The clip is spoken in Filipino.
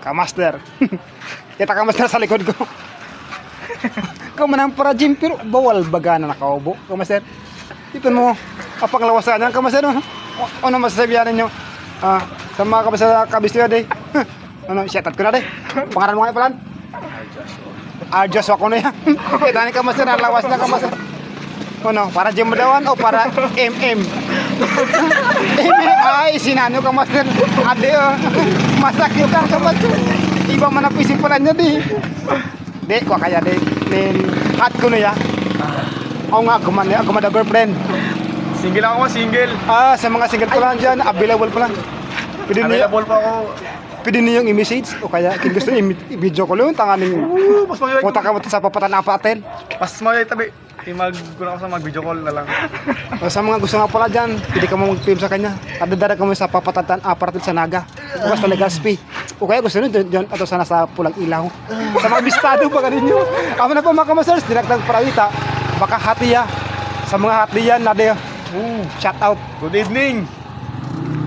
Kamaster. Kita kamaster sa likod ko. Kamanang para gym pero bawal baga na nakaubo. Kamaster. Ipon mo. Apang lawasan yan. Kamaster. Ano masasabihan ninyo? Sa mga kamaster kabisyo day. Ano, shout out ko na day. Pangalan mo nga palan? Arjos ako na yan. Kita ni kamaster. Lawas na kamaster. Ano, para gym dawan o para MM? Ay, sinano ka master. Ade, masakit ka master. Iba man ang pisipulan niya di. Di, ko kaya di. Hot ko na ya. Oo nga, ako man girlfriend. Single ako, single. Sa mga single pa lang dyan, available pa lang. Available pa ako. Pwede niyo yung i-message o kaya kung gusto niyo i-video ko lang tanganing Mas magaling. punta ka mo sa papatan apatel. Mas magaling tabi. Mag-guna ko sa mag-video call na lang. O sa mga gusto nga pala dyan, pwede ka mo mag-film sa kanya. Kadadara ka mo sa papatan apatel sa Naga. Bukas talaga Gaspi. O kaya gusto niyo dyan ato sana sa Pulang Ilaw. Sa mga bistado ba kaninyo? Ako na po mga kamasers, dinagdag parawita. Baka hatiya. Sa mga hatiyan na de. Shout out. Good evening.